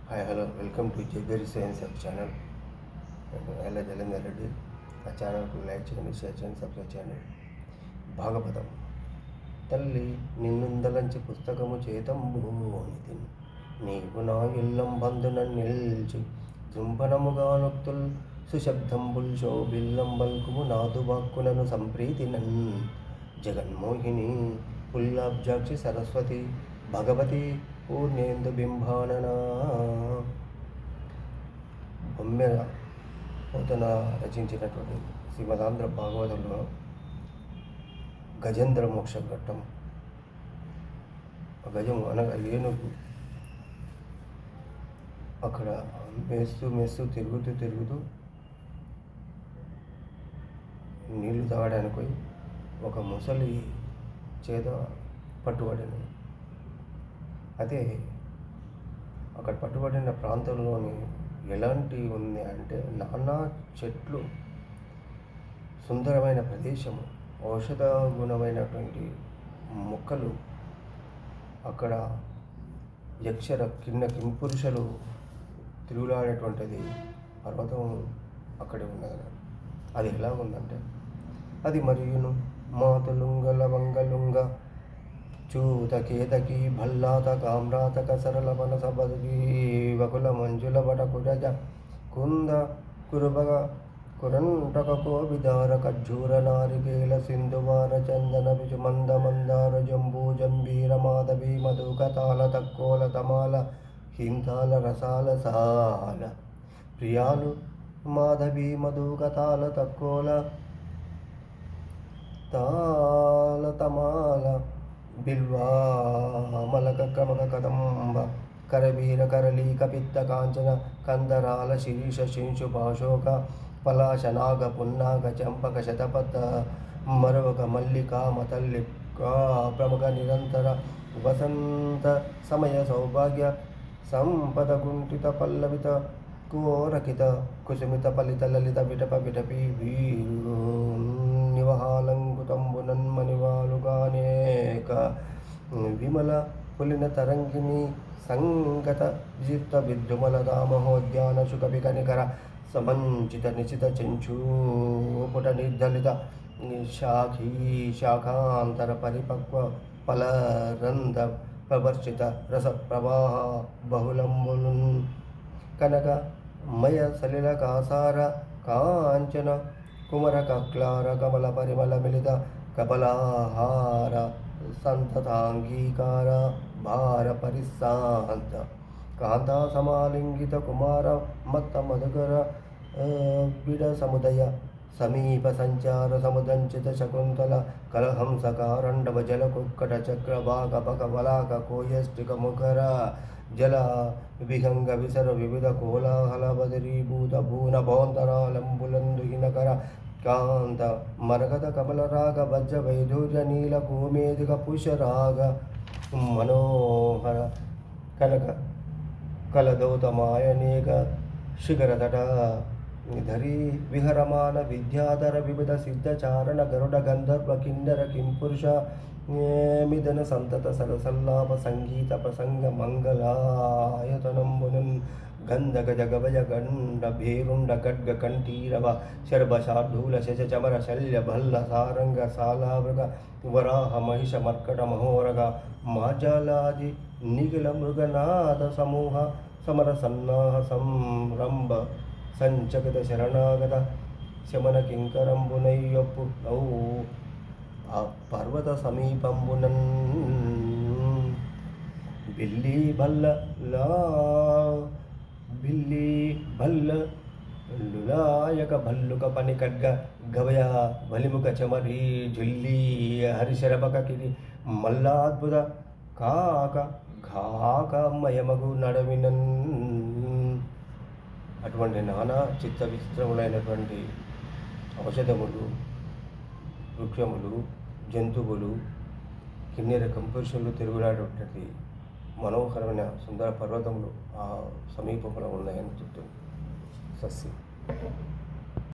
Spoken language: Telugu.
హాయ్ హలో వెల్కమ్ టు జేబేరి సైన్స్ అప్ ఛానల్. నేను ఎల్ల జలంధర్ రెడ్డి. ఆ ఛానల్కు లైక్ చేయండి, షేర్ చేయండి, సబ్స్క్రైబ్ చేయండి. భాగవతం. తల్లి నిన్నుందలంచి పుస్తకము చేతంబునితిన్ నీవు నా ఇల్లం బంధున నిల్చి జృంభణముగా నొక్తుల్ సుశబ్దంబుల్ శోభిల్లం బల్కుము నాదు వాక్కునను సంప్రీతినన్ జగన్మోహిని పుల్లాబ్జాక్షి సరస్వతి భగవతి పూర్ణేందు బింబానన. బొమ్మెర పోతన రచించినటువంటి శ్రీమదాంధ్ర భాగవతంలో గజేంద్ర మోక్ష ఘట్టం. గజము అనగా ఏనుగు అక్కడ మెస్తూ తిరుగుతూ నీళ్లు తాగడానికి పోయి ఒక ముసలి చేత పట్టుబడిన. అదే అక్కడ పట్టుబడిన ప్రాంతంలోని ఎలాంటి ఉంది అంటే నానా చెట్లు, సుందరమైన ప్రదేశము, ఔషధ గుణమైనటువంటి మొక్కలు, అక్కడ యక్షర కింపురుషులు తిరుగులాడేటువంటిది పర్వతం అక్కడే ఉన్నది. అది ఎలా ఉందంటే అది మరియును మాతులుంగ లవంగలుంగ చూతకేతకి భల్లాత కామ్రాతక సరళ మనస బదుగి వకుల మంజుల బట కురజ కుంద కురుబగ కురంటక కోవిదార ఖజ్జూర నారికేల సింధువార చందన విజు మంద మందార జంబూ జంబీర మాధవి మధుక తాళ తక్కోల తమాల హింతాల రసాల సాల ప్రియాలు మాధవి మధుక తాళ తక్కోల తాళ తమాల బిల్వామలక కమక కదంబ కరవీర కరళీక పిత్త కాంచన కందరాల శిరీష శింశు పాశోక పలాశ నాగ పున్నాగ చంపక శతపథ మరవక మల్లికా మతల్లి ప్రముఖ నిరంతర వసంత సమయ సౌభాగ్య సంపద గుంటిత పల్లవిత కోరకిత కుసుమిత ఫలిత లలిత విటప విటపి వీరు నివహాలంకుతంబునన్మనివాలుగానేక విమల పులిన తరంగిణి సంగత విజిత విద్యుమల దామహోద్యాన శుకపి కనికర సమంచిత నిశిత చెంచూపుట నిర్ధలిత శాఖీ శాఖాంతర పరిపక్వ ఫలరంధ ప్రవర్షిత రస ప్రవాహ బహుళంబులు కనక మయ సలిల కాసార కాంచన కుమర కక్లార కమల పరిమళ మిలిత కపలాహార సంతతాంగీకార భార పరిశాంత కాంతా సమాలింగిత కుమార మత్త మధుకర విడ సముదయ సమీప సంచార సముదంచిత శకుంతల కలహంసకారండవ జల కుక్కట చక్రభాగ పకవలాక కోయష్టిక ముఖర జల విహంగ విసర వివిధ కోలాహల బదిరీభూత భూన భౌంతరాలంబులందు హినకర కాంత మరగత కమల రాగ వజ్ర వైధూర్య నీల కోమేదిక పుషరాగ మనోహర కనక కలదౌతమాయనేక శిఖరతట ధరీ విహరమాన విద్యాధర వివిధ సిద్ధచారణ గరుడ గంధర్వ కిన్నర కింపురుష మిదన సంతత సరసల్లాప సంగీత ప్రసంగ మంగళాయతనంబునన్ గంధగ జగవజ గండ భేరుండ ఖడ్గ కంఠీరవ శర్భ శార్దూల శశ చమర శల్య భల్ల సారంగ సాలావృగ వరాహ మహిష మర్కట మహోరగ మాజాలాది నిఖిల మృగనాథ సమూహ సమర సన్నాహ సంరంభ సంచగత శరణాగత శమన కింకరంబునయ్యొప్పు నౌ ఆ పర్వత సమీపంబునన్ బిల్లి బల్ల లులాయక భల్లుక పని ఖడ్గ గవయ బలిముఖ చమరి జుల్లి హరిశరభక కిరి మల్లాద్భుత కాక ఘాకమయమగు నడవినన్. అటువంటి నానా చిత్త విచిత్రములైనటువంటి ఔషధములు, వృక్షములు, జంతువులు, కిన్నెర కంపురుషులు తిరుగులాడేటువంటి మనోహరమైన సుందర పర్వతములు ఆ సమీపంలో ఉన్నాయని చెప్తుంది సస్యం.